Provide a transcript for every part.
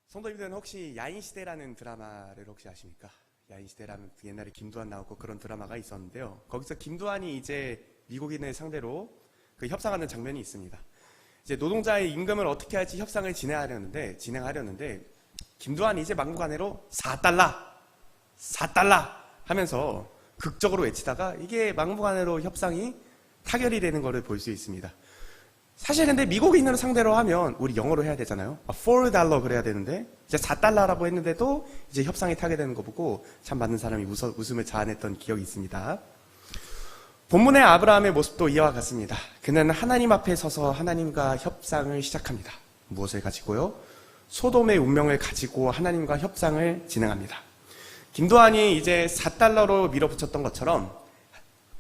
성도님들은 혹시 야인시대라는 드라마를 혹시 아십니까? 야인시대라는 옛날에 김두한 나오고 그런 드라마가 있었는데요. 거기서 김두한이 이제 미국인을 상대로 그 협상하는 장면이 있습니다. 이제 노동자의 임금을 어떻게 할지 협상을 진행하려는데 김두한이 이제 막무가내로 4달러 하면서 극적으로 외치다가 이게 막무가내로 협상이 타결이 되는 것을 볼 수 있습니다. 사실 근데 미국인으로 상대로 하면 우리 영어로 해야 되잖아요. $4 그래야 되는데 이제 4달러라고 했는데도 이제 협상이 타결되는 거 보고 참 많은 사람이 웃음을 자아냈던 기억이 있습니다. 본문의 아브라함의 모습도 이와 같습니다. 그는 하나님 앞에 서서 하나님과 협상을 시작합니다. 무엇을 가지고요? 소돔의 운명을 가지고 하나님과 협상을 진행합니다. 김두한이 이제 4달러로 밀어붙였던 것처럼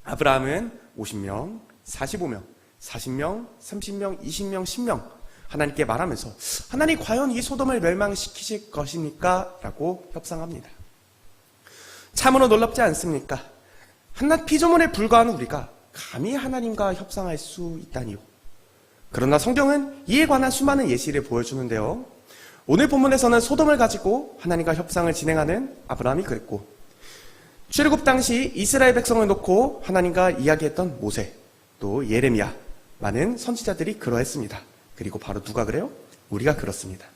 아브라함은 50명, 45명, 40명, 30명, 20명, 10명 하나님께 말하면서 하나님 과연 이 소돔을 멸망시키실 것입니까? 라고 협상합니다. 참으로 놀랍지 않습니까? 한낱 피조물에 불과한 우리가 감히 하나님과 협상할 수 있다니요. 그러나 성경은 이에 관한 수많은 예시를 보여주는데요. 오늘 본문에서는 소돔을 가지고 하나님과 협상을 진행하는 아브라함이 그랬고, 출애굽 당시 이스라엘 백성을 놓고 하나님과 이야기했던 모세, 또 예레미야, 많은 선지자들이 그러했습니다. 그리고 바로 누가 그래요? 우리가 그렇습니다.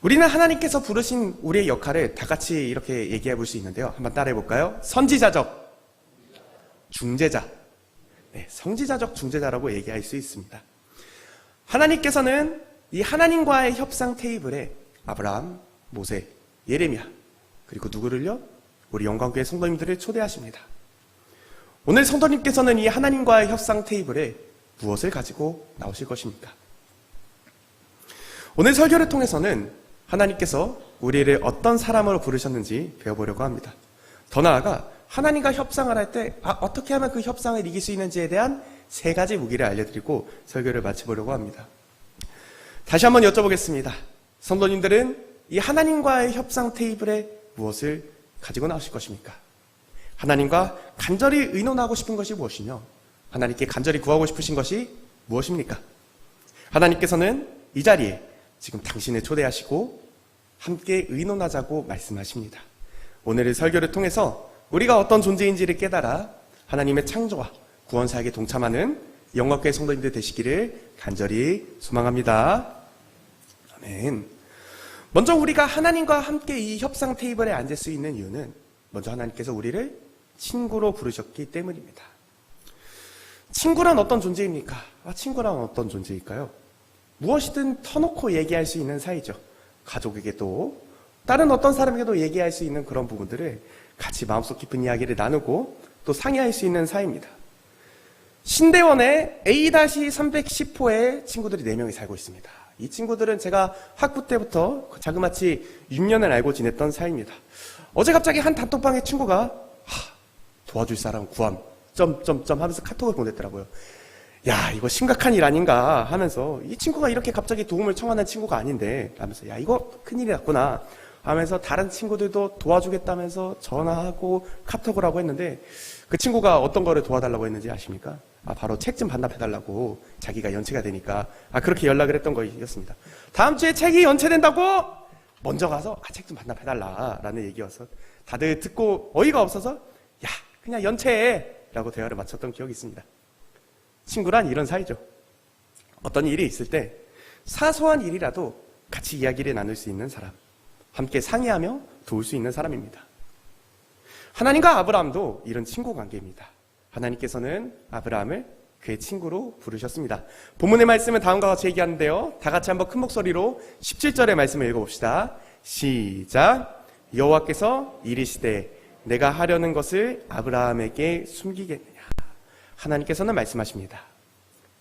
우리는 하나님께서 부르신 우리의 역할을 다 같이 이렇게 얘기해 볼 수 있는데요. 한번 따라해 볼까요? 선지자적 중재자. 네, 성지자적 중재자라고 얘기할 수 있습니다. 하나님께서는 이 하나님과의 협상 테이블에 아브라함, 모세, 예레미야, 그리고 누구를요? 우리 영광교회 성도님들을 초대하십니다. 오늘 성도님께서는 이 하나님과의 협상 테이블에 무엇을 가지고 나오실 것입니까? 오늘 설교를 통해서는 하나님께서 우리를 어떤 사람으로 부르셨는지 배워보려고 합니다. 더 나아가 하나님과 협상을 할 때 어떻게 하면 그 협상을 이길 수 있는지에 대한 3가지 무기를 알려드리고 설교를 마쳐보려고 합니다. 다시 한번 여쭤보겠습니다. 성도님들은 이 하나님과의 협상 테이블에 무엇을 가지고 나오실 것입니까? 하나님과 간절히 의논하고 싶은 것이 무엇이며 하나님께 간절히 구하고 싶으신 것이 무엇입니까? 하나님께서는 이 자리에 지금 당신을 초대하시고 함께 의논하자고 말씀하십니다. 오늘의 설교를 통해서 우리가 어떤 존재인지를 깨달아 하나님의 창조와 구원 사역에 동참하는 영광교회 성도님들 되시기를 간절히 소망합니다. 아멘. 먼저 우리가 하나님과 함께 이 협상 테이블에 앉을 수 있는 이유는 먼저 하나님께서 우리를 친구로 부르셨기 때문입니다. 친구란 어떤 존재입니까? 친구란 어떤 존재일까요? 무엇이든 터놓고 얘기할 수 있는 사이죠. 가족에게도 다른 어떤 사람에게도 얘기할 수 있는 그런 부분들을 같이 마음속 깊은 이야기를 나누고 또 상의할 수 있는 사이입니다. 신대원에 A-310호에 친구들이 4명이 살고 있습니다. 이 친구들은 제가 학부 때부터 자그마치 6년을 알고 지냈던 사이입니다. 어제 갑자기 한 단톡방에 친구가 도와줄 사람 구함 하면서 카톡을 보냈더라고요. 야, 이거 심각한 일 아닌가 하면서 이 친구가 이렇게 갑자기 도움을 청하는 친구가 아닌데 하면서 야, 이거 큰일이 났구나 하면서 다른 친구들도 도와주겠다면서 전화하고 카톡을 하고 했는데 그 친구가 어떤 거를 도와달라고 했는지 아십니까? 바로 책 좀 반납해달라고 자기가 연체가 되니까 그렇게 연락을 했던 거였습니다. 다음 주에 책이 연체된다고 먼저 가서 책 좀 반납해달라라는 얘기여서 다들 듣고 어이가 없어서 야, 그냥 연체해 라고 대화를 마쳤던 기억이 있습니다. 친구란 이런 사이죠. 어떤 일이 있을 때 사소한 일이라도 같이 이야기를 나눌 수 있는 사람, 함께 상의하며 도울 수 있는 사람입니다. 하나님과 아브라함도 이런 친구 관계입니다. 하나님께서는 아브라함을 그의 친구로 부르셨습니다. 본문의 말씀은 다음과 같이 얘기하는데요. 다 같이 한번 큰 목소리로 17절의 말씀을 읽어봅시다. 시작. 여호와께서 이르시되 내가 하려는 것을 아브라함에게 숨기겠느냐. 하나님께서는 말씀하십니다.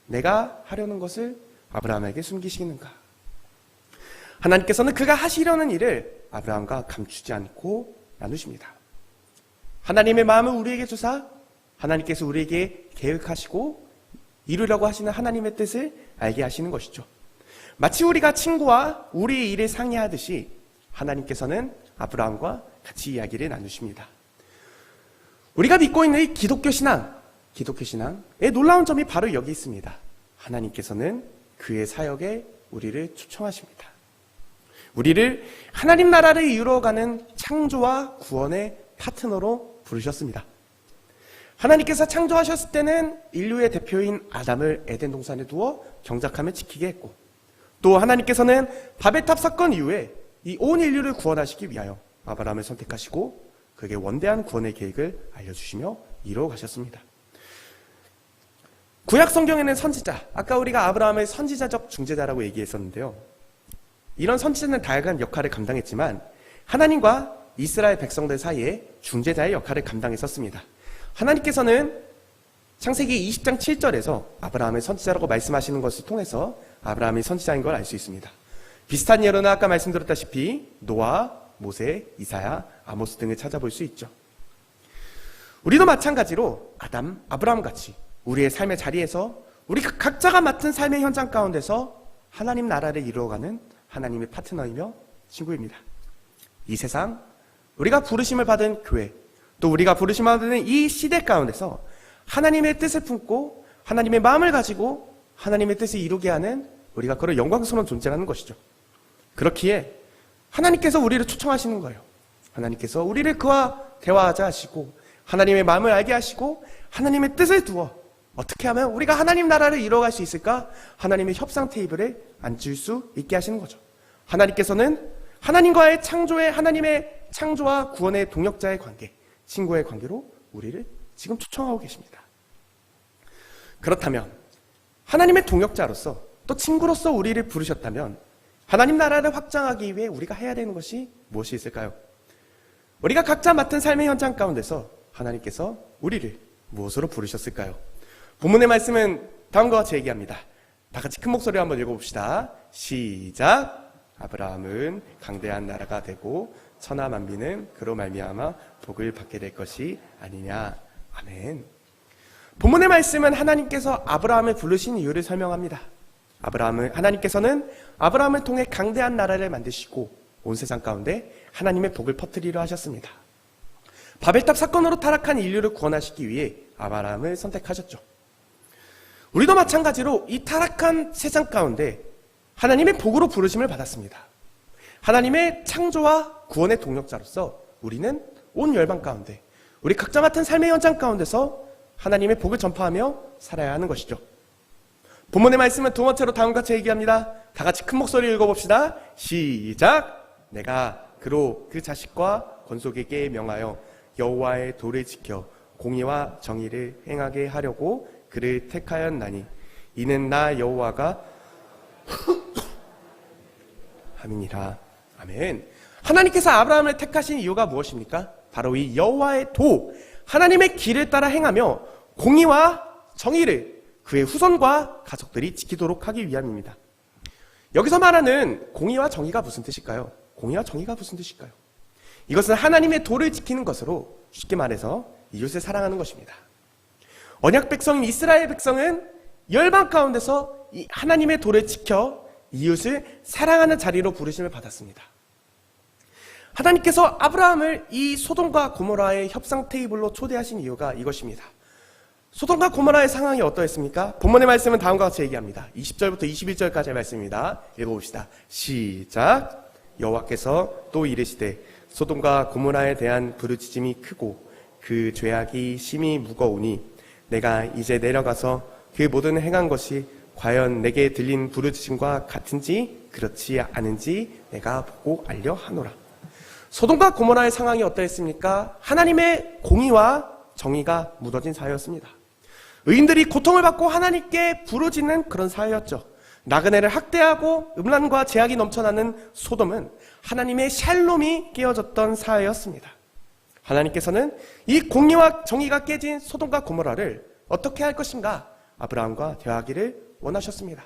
내가 하려는 것을 아브라함에게 숨기시는가. 하나님께서는 그가 하시려는 일을 아브라함과 감추지 않고 나누십니다. 하나님의 마음을 우리에게 주사 하나님께서 우리에게 계획하시고 이루려고 하시는 하나님의 뜻을 알게 하시는 것이죠. 마치 우리가 친구와 우리의 일을 상의하듯이 하나님께서는 아브라함과 같이 이야기를 나누십니다. 우리가 믿고 있는 이 기독교 신앙의 놀라운 점이 바로 여기 있습니다. 하나님께서는 그의 사역에 우리를 초청하십니다. 우리를 하나님 나라를 이루어가는 창조와 구원의 파트너로 부르셨습니다. 하나님께서 창조하셨을 때는 인류의 대표인 아담을 에덴 동산에 두어 경작하며 지키게 했고, 또 하나님께서는 바벨탑 사건 이후에 이 온 인류를 구원하시기 위하여 아브라함을 선택하시고 그에게 원대한 구원의 계획을 알려주시며 이루어 가셨습니다. 구약 성경에는 선지자, 아까 우리가 아브라함을 선지자적 중재자라고 얘기했었는데요. 이런 선지자는 다양한 역할을 감당했지만 하나님과 이스라엘 백성들 사이에 중재자의 역할을 감당했었습니다. 하나님께서는 창세기 20장 7절에서 아브라함을 선지자라고 말씀하시는 것을 통해서 아브라함이 선지자인 걸 알 수 있습니다. 비슷한 예로는 아까 말씀드렸다시피 노아, 모세, 이사야, 아모스 등을 찾아볼 수 있죠. 우리도 마찬가지로 아담, 아브라함 같이 우리의 삶의 자리에서 우리 각자가 맡은 삶의 현장 가운데서 하나님 나라를 이루어가는 하나님의 파트너이며 친구입니다. 이 세상, 우리가 부르심을 받은 교회, 또 우리가 부르심을 받는 이 시대 가운데서 하나님의 뜻을 품고 하나님의 마음을 가지고 하나님의 뜻을 이루게 하는 우리가 그런 영광스러운 존재라는 것이죠. 그렇기에 하나님께서 우리를 초청하시는 거예요. 하나님께서 우리를 그와 대화하자 하시고 하나님의 마음을 알게 하시고 하나님의 뜻을 두어 어떻게 하면 우리가 하나님 나라를 이루어갈 수 있을까? 하나님의 협상 테이블에 앉을 수 있게 하시는 거죠. 하나님께서는 하나님과의 창조의 하나님의 창조와 구원의 동역자의 관계, 친구의 관계로 우리를 지금 초청하고 계십니다. 그렇다면 하나님의 동역자로서 또 친구로서 우리를 부르셨다면 하나님 나라를 확장하기 위해 우리가 해야 되는 것이 무엇이 있을까요? 우리가 각자 맡은 삶의 현장 가운데서 하나님께서 우리를 무엇으로 부르셨을까요? 본문의 말씀은 다음과 같이 얘기합니다. 다 같이 큰 목소리로 한번 읽어봅시다. 시작. 아브라함은 강대한 나라가 되고 천하 만민은 그로 말미암아 복을 받게 될 것이 아니냐. 아멘. 본문의 말씀은 하나님께서 아브라함을 부르신 이유를 설명합니다. 하나님께서는 아브라함을 통해 강대한 나라를 만드시고 온 세상 가운데 하나님의 복을 퍼뜨리려 하셨습니다. 바벨탑 사건으로 타락한 인류를 구원하시기 위해 아브라함을 선택하셨죠. 우리도 마찬가지로 이 타락한 세상 가운데 하나님의 복으로 부르심을 받았습니다. 하나님의 창조와 구원의 동력자로서 우리는 온 열방 가운데 우리 각자 맡은 삶의 현장 가운데서 하나님의 복을 전파하며 살아야 하는 것이죠. 본문의 말씀은 두 번째로 다음과 같이 얘기합니다. 다 같이 큰 목소리로 읽어봅시다. 시작. 내가 그로 그 자식과 건속에게 명하여 여호와의 도를 지켜 공의와 정의를 행하게 하려고 그를 택하였나니 이는 나 여호와가 함이니라. 아멘. 하나님께서 아브라함을 택하신 이유가 무엇입니까? 바로 이 여호와의 도, 하나님의 길을 따라 행하며 공의와 정의를 그의 후손과 가족들이 지키도록 하기 위함입니다. 여기서 말하는 공의와 정의가 무슨 뜻일까요? 공의와 정의가 무슨 뜻일까요? 이것은 하나님의 도를 지키는 것으로 쉽게 말해서 이웃을 사랑하는 것입니다. 언약 백성인 이스라엘 백성은 열방 가운데서 이 하나님의 도를 지켜 이웃을 사랑하는 자리로 부르심을 받았습니다. 하나님께서 아브라함을 이 소돔과 고모라의 협상 테이블로 초대하신 이유가 이것입니다. 소돔과 고모라의 상황이 어떠했습니까? 본문의 말씀은 다음과 같이 얘기합니다. 20절부터 21절까지의 말씀입니다. 읽어봅시다. 시작. 여호와께서 또 이르시되 소돔과 고모라에 대한 부르짖음이 크고 그 죄악이 심히 무거우니 내가 이제 내려가서 그 모든 행한 것이 과연 내게 들린 부르짖음과 같은지 그렇지 않은지 내가 보고 알려 하노라. 소돔과 고모라의 상황이 어떠했습니까? 하나님의 공의와 정의가 묻어진 사회였습니다. 의인들이 고통을 받고 하나님께 부르짖는 그런 사회였죠. 나그네를 학대하고 음란과 제약이 넘쳐나는 소돔은 하나님의 샬롬이 깨어졌던 사회였습니다. 하나님께서는 이 공의와 정의가 깨진 소돔과 고모라를 어떻게 할 것인가? 아브라함과 대화하기를 원하셨습니다.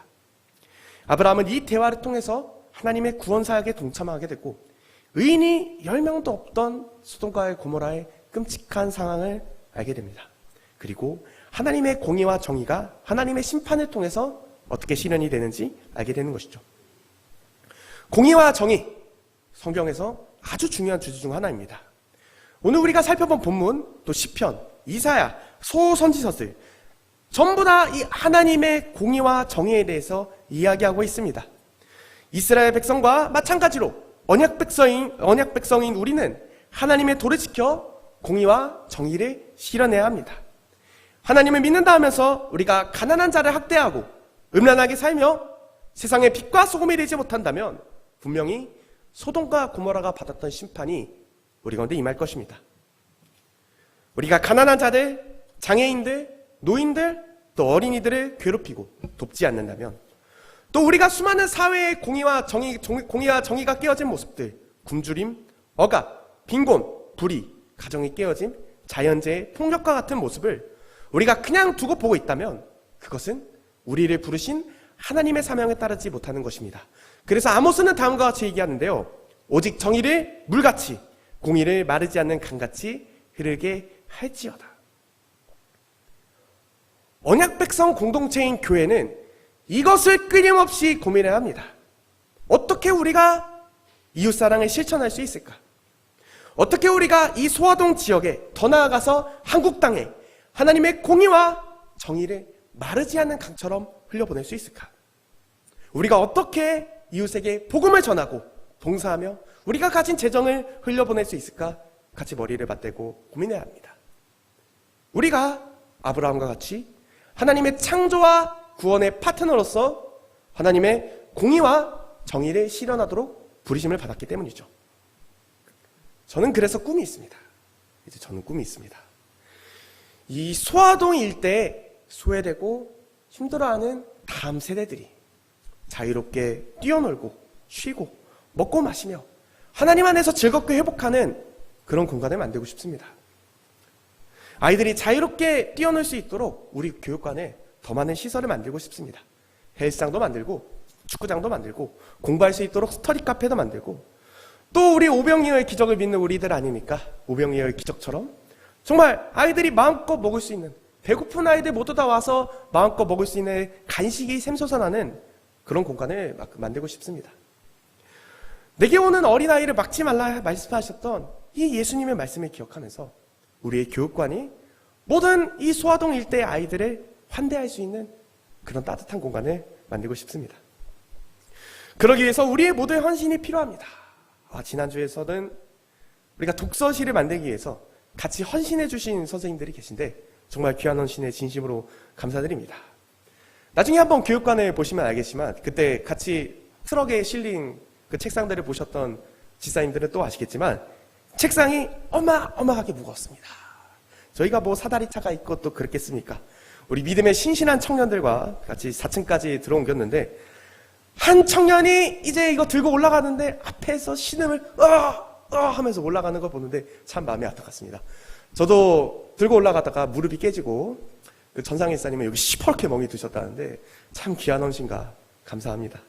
아브라함은 이 대화를 통해서 하나님의 구원 사역에 동참하게 됐고 의인이 10명도 없던 소돔과 고모라의 끔찍한 상황을 알게 됩니다. 그리고 하나님의 공의와 정의가 하나님의 심판을 통해서 어떻게 실현이 되는지 알게 되는 것이죠. 공의와 정의, 성경에서 아주 중요한 주제 중 하나입니다. 오늘 우리가 살펴본 본문, 또 시편, 이사야, 소선지서들 전부 다 이 하나님의 공의와 정의에 대해서 이야기하고 있습니다. 이스라엘 백성과 마찬가지로 언약 백성인 우리는 하나님의 도를 지켜 공의와 정의를 실현해야 합니다. 하나님을 믿는다 하면서 우리가 가난한 자를 학대하고 음란하게 살며 세상의 빛과 소금이 되지 못한다면 분명히 소돔과 고모라가 받았던 심판이 우리 가운데 임할 것입니다. 우리가 가난한 자들, 장애인들, 노인들, 또 어린이들을 괴롭히고 돕지 않는다면, 또 우리가 수많은 사회의 공의와 정의가 깨어진 모습들, 굶주림, 억압, 빈곤, 불의, 가정이 깨어짐, 자연재해, 폭력과 같은 모습을 우리가 그냥 두고 보고 있다면 그것은 우리를 부르신 하나님의 사명에 따르지 못하는 것입니다. 그래서 아모스는 다음과 같이 얘기하는데요. 오직 정의를 물같이, 공의를 마르지 않는 강같이 흐르게 할지어다. 언약 백성 공동체인 교회는 이것을 끊임없이 고민해야 합니다. 어떻게 우리가 이웃사랑을 실천할 수 있을까? 어떻게 우리가 이 소아동 지역에, 더 나아가서 한국 땅에 하나님의 공의와 정의를 마르지 않는 강처럼 흘려보낼 수 있을까? 우리가 어떻게 이웃에게 복음을 전하고 봉사하며 우리가 가진 재정을 흘려보낼 수 있을까? 같이 머리를 맞대고 고민해야 합니다. 우리가 아브라함과 같이 하나님의 창조와 구원의 파트너로서 하나님의 공의와 정의를 실현하도록 부르심을 받았기 때문이죠. 저는 그래서 꿈이 있습니다. 이제 저는 꿈이 있습니다. 이 소아동 일대에 소외되고 힘들어하는 다음 세대들이 자유롭게 뛰어놀고 쉬고 먹고 마시며 하나님 안에서 즐겁게 회복하는 그런 공간을 만들고 싶습니다. 아이들이 자유롭게 뛰어놀 수 있도록 우리 교육관에 더 많은 시설을 만들고 싶습니다. 헬스장도 만들고 축구장도 만들고 공부할 수 있도록 스터디 카페도 만들고, 또 우리 오병이어의 기적을 믿는 우리들 아닙니까? 오병이어의 기적처럼 정말 아이들이 마음껏 먹을 수 있는, 배고픈 아이들 모두 다 와서 마음껏 먹을 수 있는 간식이 샘솟아나는 그런 공간을 만들고 싶습니다. 내게 오는 어린아이를 막지 말라 말씀하셨던 이 예수님의 말씀을 기억하면서 우리의 교육관이 모든 이 소아동 일대의 아이들을 환대할 수 있는 그런 따뜻한 공간을 만들고 싶습니다. 그러기 위해서 우리의 모두의 헌신이 필요합니다. 지난주에서는 우리가 독서실을 만들기 위해서 같이 헌신해 주신 선생님들이 계신데 정말 귀한 헌신에 진심으로 감사드립니다. 나중에 한번 교육관을 보시면 알겠지만 그때 같이 트럭에 실린 그 책상들을 보셨던 지사님들은 또 아시겠지만 책상이 어마어마하게 무거웠습니다. 저희가 뭐 사다리차가 있고 또 그렇겠습니까? 우리 믿음의 신신한 청년들과 같이 4층까지 들어옮겼는데 한 청년이 이제 이거 들고 올라가는데 앞에서 신음을 하면서 올라가는 걸 보는데 참 마음이 아팠습니다. 저도 들고 올라가다가 무릎이 깨지고 그 전상일사님은 여기 시퍼렇게 멍이 드셨다는데 참 귀한 헌신과 감사합니다.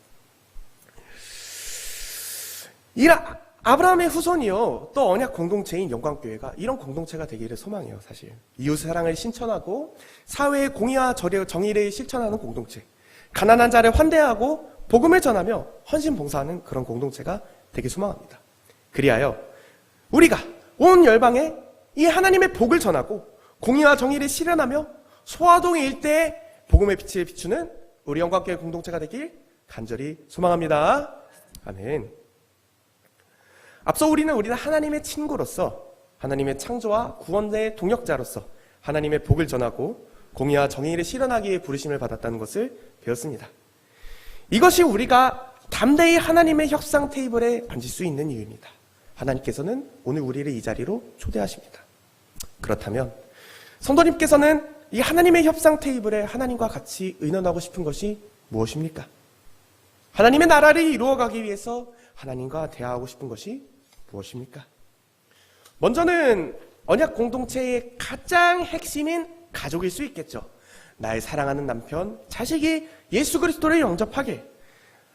이 아브라함의 후손이요, 또 언약 공동체인 영광교회가 이런 공동체가 되기를 소망해요. 사실 이웃 사랑을 실천하고 사회의 공의와 정의를 실천하는 공동체, 가난한 자를 환대하고 복음을 전하며 헌신 봉사하는 그런 공동체가 되길 소망합니다. 그리하여 우리가 온 열방에 이 하나님의 복을 전하고 공의와 정의를 실현하며 소아동 일대에 복음의 빛을 비추는 우리 영광교회 공동체가 되길 간절히 소망합니다. 아멘. 앞서 우리는 하나님의 친구로서, 하나님의 창조와 구원의 동역자로서 하나님의 복을 전하고 공의와 정의를 실현하기 위해 부르심을 받았다는 것을 배웠습니다. 이것이 우리가 담대히 하나님의 협상 테이블에 앉을 수 있는 이유입니다. 하나님께서는 오늘 우리를 이 자리로 초대하십니다. 그렇다면 성도님께서는 이 하나님의 협상 테이블에 하나님과 같이 의논하고 싶은 것이 무엇입니까? 하나님의 나라를 이루어가기 위해서 하나님과 대화하고 싶은 것이 무엇입니까? 먼저는 언약 공동체의 가장 핵심인 가족일 수 있겠죠. 나의 사랑하는 남편, 자식이 예수 그리스도를 영접하게,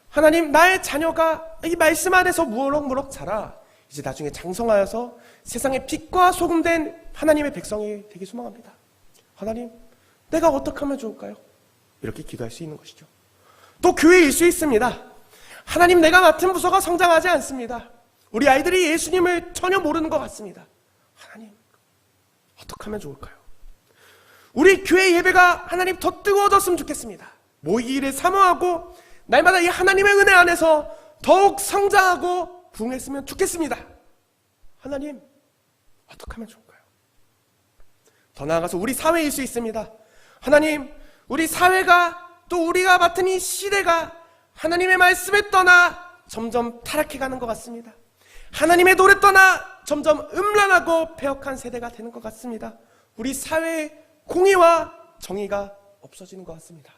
하나님 나의 자녀가 이 말씀 안에서 무럭무럭 자라 이제 나중에 장성하여서 세상의 빛과 소금된 하나님의 백성이 되기 소망합니다. 하나님, 내가 어떻게 하면 좋을까요? 이렇게 기도할 수 있는 것이죠. 또 교회일 수 있습니다. 하나님, 내가 맡은 부서가 성장하지 않습니다. 우리 아이들이 예수님을 전혀 모르는 것 같습니다. 하나님, 어떻게 하면 좋을까요? 우리 교회 예배가 하나님 더 뜨거워졌으면 좋겠습니다. 모이기를 사모하고 날마다 이 하나님의 은혜 안에서 더욱 성장하고 부흥했으면 좋겠습니다. 하나님, 어떻게 하면 좋을까요? 더 나아가서 우리 사회일 수 있습니다. 하나님, 우리 사회가 또 우리가 맡은 이 시대가 하나님의 말씀을 떠나 점점 타락해가는 것 같습니다. 하나님의 도를 떠나 점점 음란하고 폐역한 세대가 되는 것 같습니다. 우리 사회의 공의와 정의가 없어지는 것 같습니다.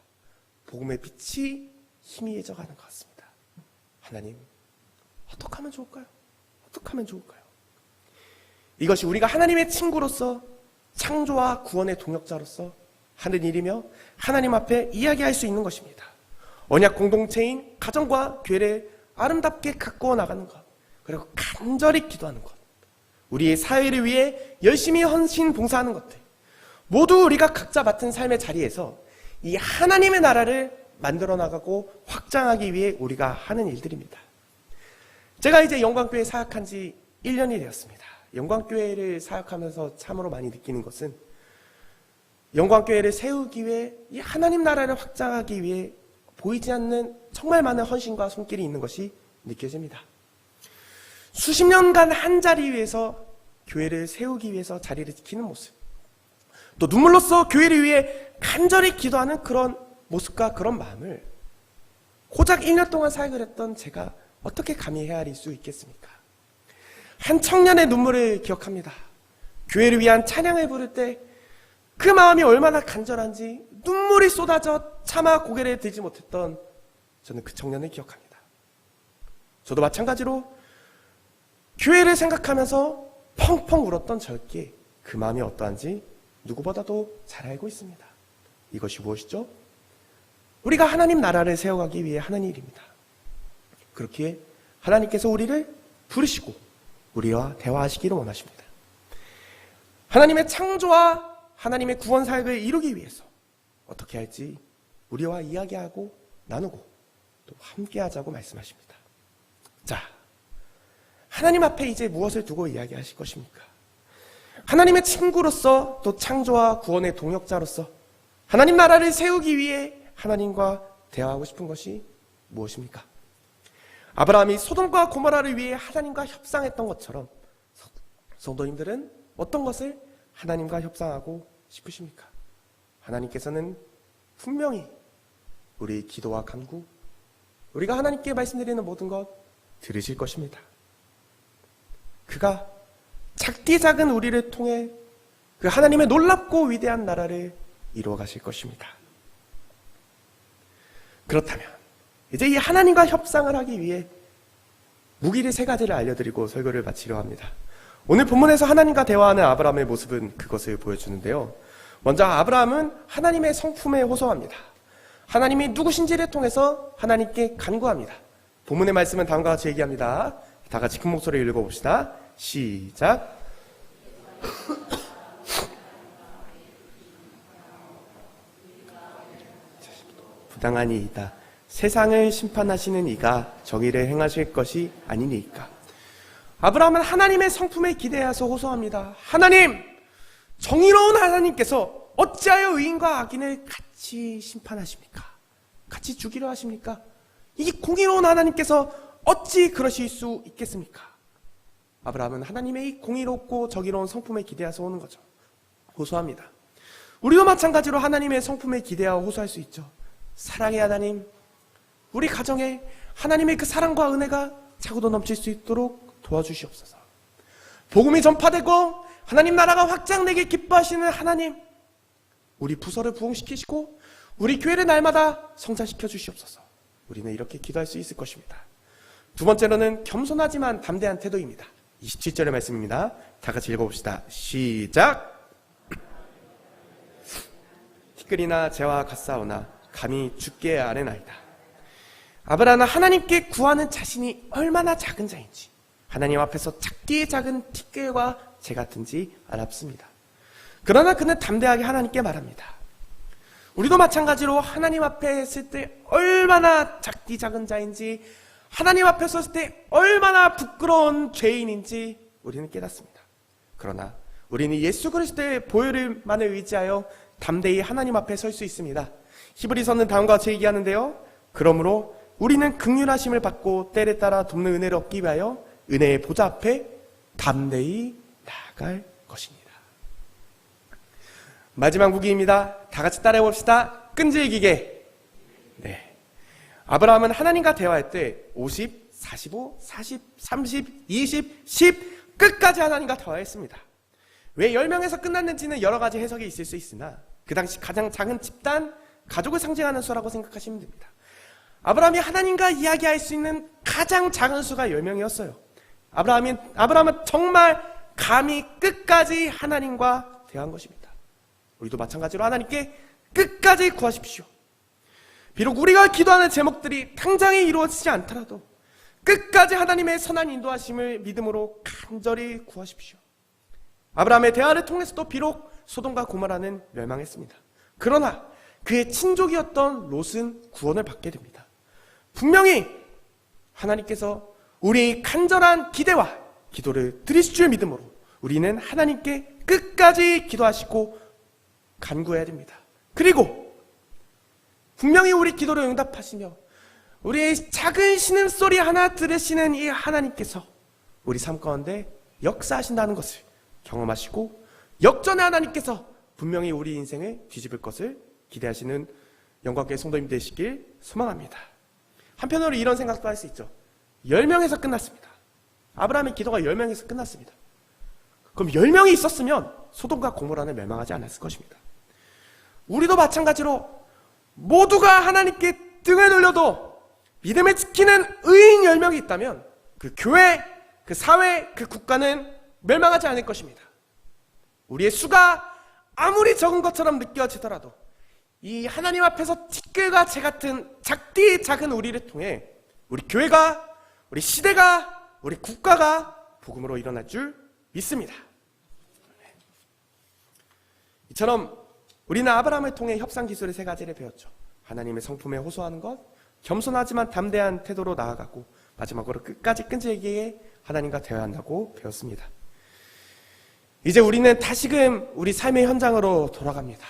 복음의 빛이 희미해져가는 것 같습니다. 하나님, 어떻게 하면 좋을까요? 어떻게 하면 좋을까요? 이것이 우리가 하나님의 친구로서 창조와 구원의 동역자로서 하는 일이며 하나님 앞에 이야기할 수 있는 것입니다. 언약 공동체인 가정과 교회를 아름답게 가꾸어 나가는 것, 그리고 간절히 기도하는 것, 우리의 사회를 위해 열심히 헌신 봉사하는 것들, 모두 우리가 각자 맡은 삶의 자리에서 이 하나님의 나라를 만들어 나가고 확장하기 위해 우리가 하는 일들입니다. 제가 이제 영광교회 사역한 지 1년이 되었습니다. 영광교회를 사역하면서 참으로 많이 느끼는 것은 영광교회를 세우기 위해 이 하나님 나라를 확장하기 위해 보이지 않는 정말 많은 헌신과 손길이 있는 것이 느껴집니다. 수십 년간 한 자리 위에서 교회를 세우기 위해서 자리를 지키는 모습, 또 눈물로써 교회를 위해 간절히 기도하는 그런 모습과 그런 마음을 고작 1년 동안 사역을 했던 제가 어떻게 감히 헤아릴 수 있겠습니까? 한 청년의 눈물을 기억합니다. 교회를 위한 찬양을 부를 때 그 마음이 얼마나 간절한지 눈물이 쏟아져 차마 고개를 들지 못했던 저는 그 청년을 기억합니다. 저도 마찬가지로 교회를 생각하면서 펑펑 울었던 저였기에 그 마음이 어떠한지 누구보다도 잘 알고 있습니다. 이것이 무엇이죠? 우리가 하나님 나라를 세워가기 위해 하는 일입니다. 그렇기에 하나님께서 우리를 부르시고 우리와 대화하시기를 원하십니다. 하나님의 창조와 하나님의 구원 사역을 이루기 위해서 어떻게 할지 우리와 이야기하고 나누고 또 함께 하자고 말씀하십니다. 자, 하나님 앞에 이제 무엇을 두고 이야기하실 것입니까? 하나님의 친구로서 또 창조와 구원의 동역자로서 하나님 나라를 세우기 위해 하나님과 대화하고 싶은 것이 무엇입니까? 아브라함이 소돔과 고모라를 위해 하나님과 협상했던 것처럼 성도님들은 어떤 것을 하나님과 협상하고 싶으십니까? 하나님께서는 분명히 우리 기도와 간구, 우리가 하나님께 말씀드리는 모든 것 들으실 것입니다. 그가 작디 작은 우리를 통해 그 하나님의 놀랍고 위대한 나라를 이루어 가실 것입니다. 그렇다면 이제 이 하나님과 협상을 하기 위해 무기를 3가지를 알려드리고 설교를 마치려 합니다. 오늘 본문에서 하나님과 대화하는 아브라함의 모습은 그것을 보여주는데요. 먼저 아브라함은 하나님의 성품에 호소합니다. 하나님이 누구신지를 통해서 하나님께 간구합니다. 본문의 말씀은 다음과 같이 얘기합니다. 다 같이 큰 목소리로 읽어봅시다. 시작. 부당하니이다. 세상을 심판하시는 이가 정의를 행하실 것이 아니니까. 아브라함은 하나님의 성품에 기대어서 호소합니다. 하나님, 정의로운 하나님께서 어찌하여 의인과 악인을 같이 심판하십니까? 같이 죽이려 하십니까? 이 공의로운 하나님께서 어찌 그러실 수 있겠습니까? 아브라함은 하나님의 이 공의롭고 정의로운 성품에 기대어서 오는 거죠. 호소합니다. 우리도 마찬가지로 하나님의 성품에 기대하여 호소할 수 있죠. 사랑의 하나님, 우리 가정에 하나님의 그 사랑과 은혜가 차고도 넘칠 수 있도록 도와주시옵소서. 복음이 전파되고 하나님 나라가 확장되길 기뻐하시는 하나님, 우리 부서를 부흥시키시고 우리 교회를 날마다 성장시켜 주시옵소서. 우리는 이렇게 기도할 수 있을 것입니다. 두 번째로는 겸손하지만 담대한 태도입니다. 27절의 말씀입니다. 다 같이 읽어봅시다. 시작. 티끌이나 재와 같사오나 감히 죽게 아뢰나이다. 아브라함은 하나님께 구하는 자신이 얼마나 작은 자인지, 하나님 앞에서 작디 작은 티끌과 재 같은지 알았습니다. 그러나 그는 담대하게 하나님께 말합니다. 우리도 마찬가지로 하나님 앞에 있을 때 얼마나 작디 작은 자인지, 하나님 앞에 섰을 때 얼마나 부끄러운 죄인인지 우리는 깨닫습니다. 그러나 우리는 예수 그리스도의 보혈만을 의지하여 담대히 하나님 앞에 설 수 있습니다. 히브리서는 다음과 같이 얘기하는데요. 그러므로 우리는 긍휼하심을 받고 때를 따라 돕는 은혜를 얻기 위하여 은혜의 보좌 앞에 담대히 나아갈 것입니다. 마지막 무기입니다. 다 같이 따라해 봅시다. 끈질기게. 네. 아브라함은 하나님과 대화할 때 50, 45, 40, 30, 20, 10 끝까지 하나님과 대화했습니다. 왜 10명에서 끝났는지는 여러 가지 해석이 있을 수 있으나 그 당시 가장 작은 집단, 가족을 상징하는 수라고 생각하시면 됩니다. 아브라함이 하나님과 이야기할 수 있는 가장 작은 수가 10명이었어요. 아브라함은 정말 감히 끝까지 하나님과 대화한 것입니다. 우리도 마찬가지로 하나님께 끝까지 구하십시오. 비록 우리가 기도하는 제목들이 당장에 이루어지지 않더라도 끝까지 하나님의 선한 인도하심을 믿음으로 간절히 구하십시오. 아브라함의 대화를 통해서도 비록 소돔과 고모라는 멸망했습니다. 그러나 그의 친족이었던 롯은 구원을 받게 됩니다. 분명히 하나님께서 우리 간절한 기대와 기도를 들으실 줄 믿음으로 우리는 하나님께 끝까지 기도하시고 간구해야 됩니다. 그리고 분명히 우리 기도를 응답하시며 우리의 작은 신음소리 하나 들으시는 이 하나님께서 우리 삶 가운데 역사하신다는 것을 경험하시고 역전의 하나님께서 분명히 우리 인생을 뒤집을 것을 기대하시는 영광교회 성도님 되시길 소망합니다. 한편으로 이런 생각도 할 수 있죠. 10명에서 끝났습니다. 아브라함의 기도가 10명에서 끝났습니다. 그럼 10명이 있었으면 소돔과 고모라는 멸망하지 않았을 것입니다. 우리도 마찬가지로 모두가 하나님께 등을 돌려도 믿음을 지키는 의인 10명이 있다면 그 교회, 그 사회, 그 국가는 멸망하지 않을 것입니다. 우리의 수가 아무리 적은 것처럼 느껴지더라도 이 하나님 앞에서 티끌과 재 같은 작디 작은 우리를 통해 우리 교회가, 우리 시대가, 우리 국가가 복음으로 일어날 줄 믿습니다. 이처럼 우리는 아브라함을 통해 협상 기술의 3가지를 배웠죠. 하나님의 성품에 호소하는 것, 겸손하지만 담대한 태도로 나아가고 마지막으로 끝까지 끈질기게 하나님과 대화한다고 배웠습니다. 이제 우리는 다시금 우리 삶의 현장으로 돌아갑니다.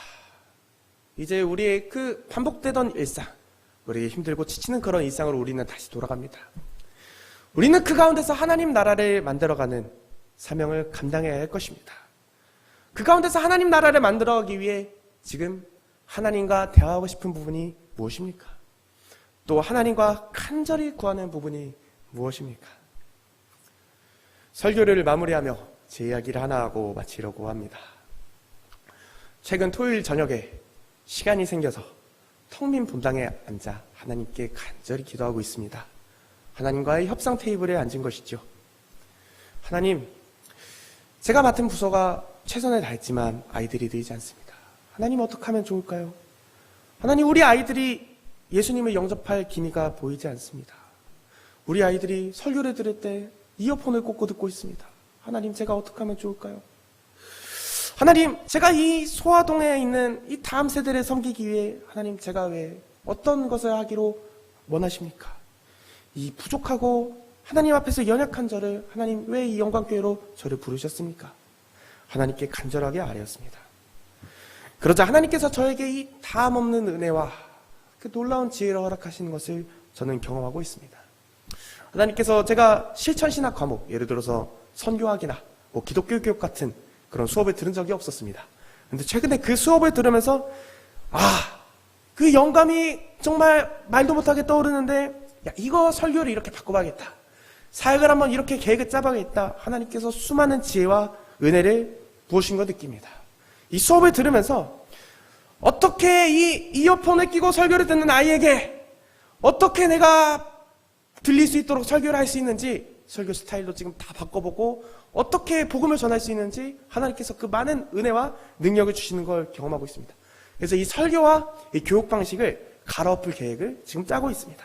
이제 우리의 그 반복되던 일상, 우리 힘들고 지치는 그런 일상으로 우리는 다시 돌아갑니다. 우리는 그 가운데서 하나님 나라를 만들어가는 사명을 감당해야 할 것입니다. 그 가운데서 하나님 나라를 만들어가기 위해 지금 하나님과 대화하고 싶은 부분이 무엇입니까? 또 하나님과 간절히 구하는 부분이 무엇입니까? 설교를 마무리하며 제 이야기를 하나 하고 마치려고 합니다. 최근 토요일 저녁에 시간이 생겨서 텅 빈 본당에 앉아 하나님께 간절히 기도하고 있습니다. 하나님과의 협상 테이블에 앉은 것이죠. 하나님, 제가 맡은 부서가 최선을 다했지만 아이들이 늘지 않습니다. 하나님 어떻게 하면 좋을까요? 하나님, 우리 아이들이 예수님을 영접할 기미가 보이지 않습니다. 우리 아이들이 설교를 들을 때 이어폰을 꽂고 듣고 있습니다. 하나님, 제가 어떻게 하면 좋을까요? 하나님, 제가 이 소아동에 있는 이 다음 세대를 섬기기 위해 하나님, 제가 왜 어떤 것을 하기로 원하십니까? 이 부족하고 하나님 앞에서 연약한 저를 하나님 왜 이 영광교회로 저를 부르셨습니까? 하나님께 간절하게 아뢰었습니다. 그러자 하나님께서 저에게 이 다음 없는 은혜와 그 놀라운 지혜를 허락하시는 것을 저는 경험하고 있습니다. 하나님께서 제가 실천신학 과목, 예를 들어서 선교학이나 기독교 교육 같은 그런 수업을 들은 적이 없었습니다. 그런데 최근에 그 수업을 들으면서 그 영감이 정말 말도 못하게 떠오르는데 이거 설교를 이렇게 바꿔봐야겠다. 사역을 한번 이렇게 계획을 짜봐야겠다. 하나님께서 수많은 지혜와 은혜를 부으신 걸 느낍니다. 이 수업을 들으면서 어떻게 이 이어폰을 끼고 설교를 듣는 아이에게 어떻게 내가 들릴 수 있도록 설교를 할 수 있는지 설교 스타일도 지금 다 바꿔보고 어떻게 복음을 전할 수 있는지 하나님께서 그 많은 은혜와 능력을 주시는 걸 경험하고 있습니다. 그래서 이 설교와 이 교육 방식을 갈아엎을 계획을 지금 짜고 있습니다.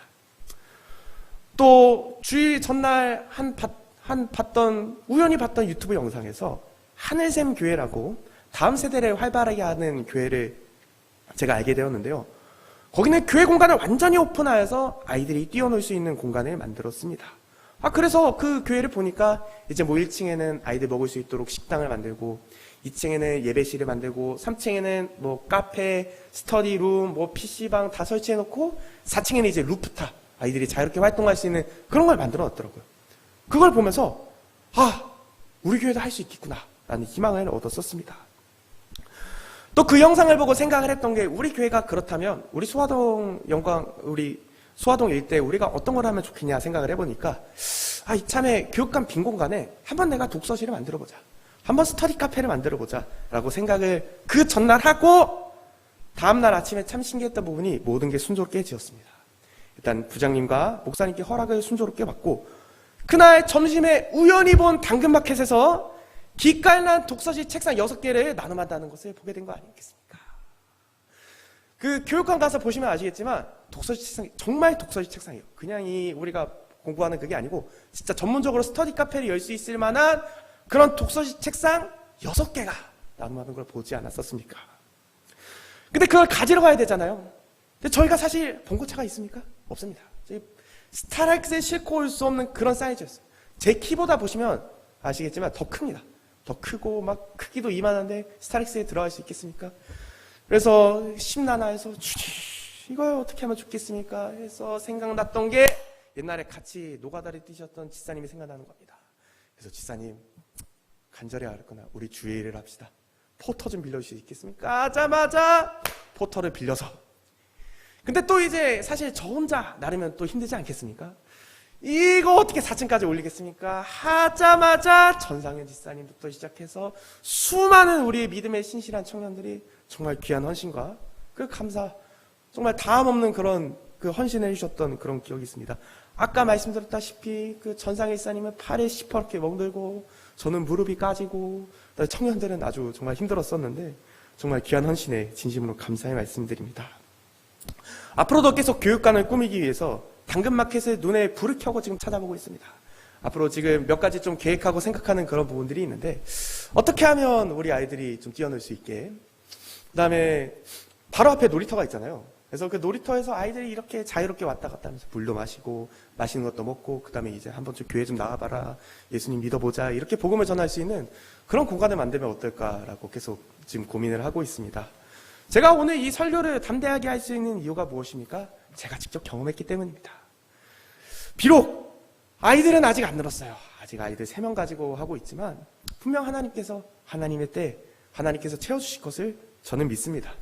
또 주일 전날 우연히 봤던 유튜브 영상에서 하늘샘 교회라고 다음 세대를 활발하게 하는 교회를 제가 알게 되었는데요. 거기는 교회 공간을 완전히 오픈하여서 아이들이 뛰어놀 수 있는 공간을 만들었습니다. 그래서 그 교회를 보니까 이제 1층에는 아이들 먹을 수 있도록 식당을 만들고 2층에는 예배실을 만들고 3층에는 카페, 스터디룸, PC방 다 설치해놓고 4층에는 이제 루프탑, 아이들이 자유롭게 활동할 수 있는 그런 걸 만들어 놨더라고요. 그걸 보면서 우리 교회도 할 수 있겠구나 라는 희망을 얻었었습니다. 또 그 영상을 보고 생각을 했던 게, 우리 교회가 그렇다면 우리 수화동 일대 우리가 어떤 걸 하면 좋겠냐 생각을 해보니까, 이참에 교육감 빈 공간에 한번 내가 독서실을 만들어보자, 한번 스터디 카페를 만들어보자 라고 생각을 그 전날 하고, 다음날 아침에 참 신기했던 부분이 모든 게 순조롭게 지었습니다. 일단 부장님과 목사님께 허락을 순조롭게 받고, 그날 점심에 우연히 본 당근마켓에서 기깔난 독서실 책상 6개를 나눔한다는 것을 보게 된 거 아니겠습니까? 그 교육관 가서 보시면 아시겠지만 독서실 책상이 정말 독서실 책상이에요. 그냥 우리가 공부하는 그게 아니고 진짜 전문적으로 스터디 카페를 열 수 있을 만한 그런 독서실 책상 6개가 나눔하는 걸 보지 않았었습니까? 근데 그걸 가지러 가야 되잖아요. 근데 저희가 사실 봉고차가 있습니까? 없습니다. 스타렉스에 싣고 올 수 없는 그런 사이즈였어요. 제 키보다 보시면 아시겠지만 더 큽니다. 더 크고 막 크기도 이만한데 스타렉스에 들어갈 수 있겠습니까? 그래서 심란해서 이걸 어떻게 하면 좋겠습니까? 해서 생각났던 게, 옛날에 같이 노가다를 뛰셨던 지사님이 생각나는 겁니다. 그래서 지사님, 간절히 알았거나 우리 주일을 합시다. 포터 좀 빌려주실 수 있겠습니까? 하자마자 포터를 빌려서. 근데 또 이제 사실 저 혼자 나르면 또 힘들지 않겠습니까? 이거 어떻게 4층까지 올리겠습니까? 하자마자 전상현 지사님부터 시작해서 수많은 우리의 믿음의 신실한 청년들이 정말 귀한 헌신과 그 감사, 정말 다음 없는 그런 그 헌신을 해주셨던 그런 기억이 있습니다. 아까 말씀드렸다시피 그 전상현 지사님은 팔에 시퍼렇게 멍들고 저는 무릎이 까지고, 청년들은 아주 정말 힘들었었는데 정말 귀한 헌신에 진심으로 감사의 말씀드립니다. 앞으로도 계속 교육관을 꾸미기 위해서 당근마켓에 눈에 불을 켜고 지금 찾아보고 있습니다. 앞으로 지금 몇 가지 좀 계획하고 생각하는 그런 부분들이 있는데, 어떻게 하면 우리 아이들이 좀 뛰어놀 수 있게, 그 다음에 바로 앞에 놀이터가 있잖아요. 그래서 그 놀이터에서 아이들이 이렇게 자유롭게 왔다 갔다 하면서 물도 마시고 맛있는 것도 먹고, 그 다음에 이제 한번 좀 교회 좀 나와봐라, 예수님 믿어보자, 이렇게 복음을 전할 수 있는 그런 공간을 만들면 어떨까라고 계속 지금 고민을 하고 있습니다. 제가 오늘 이 설교를 담대하게 할 수 있는 이유가 무엇입니까? 제가 직접 경험했기 때문입니다. 비록 아이들은 아직 안 늘었어요. 아직 아이들 3명 가지고 하고 있지만 분명 하나님께서 하나님의 때 하나님께서 채워주실 것을 저는 믿습니다.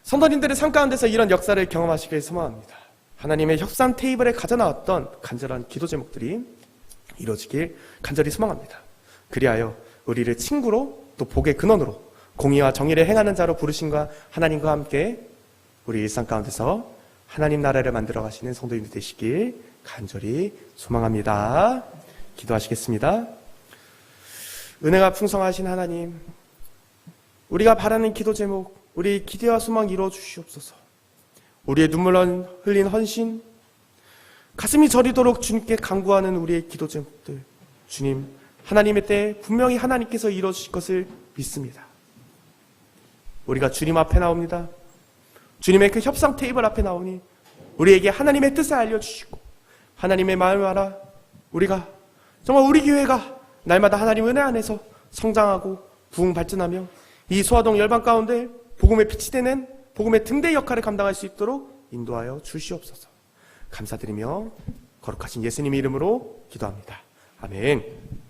성도님들의 삶 가운데서 이런 역사를 경험하시길 소망합니다. 하나님의 협상 테이블에 가져나왔던 간절한 기도 제목들이 이루어지길 간절히 소망합니다. 그리하여 우리를 친구로 또 복의 근원으로 공의와 정의를 행하는 자로 부르신과 하나님과 함께 우리 일상 가운데서 하나님 나라를 만들어 가시는 성도님들 되시길 간절히 소망합니다. 기도하시겠습니다. 은혜가 풍성하신 하나님, 우리가 바라는 기도 제목, 우리 기대와 소망 이루어 주시옵소서. 우리의 눈물 흘린 헌신, 가슴이 저리도록 주님께 간구하는 우리의 기도 제목들, 주님, 하나님의 때에 분명히 하나님께서 이루어 주실 것을 믿습니다. 우리가 주님 앞에 나옵니다. 주님의 그 협상 테이블 앞에 나오니 우리에게 하나님의 뜻을 알려주시고 하나님의 마음을 알아 우리가 정말 우리 교회가 날마다 하나님 은혜 안에서 성장하고 부흥 발전하며 이 소아동 열방 가운데 복음의 빛이 되는 복음의 등대 역할을 감당할 수 있도록 인도하여 주시옵소서. 감사드리며 거룩하신 예수님의 이름으로 기도합니다. 아멘.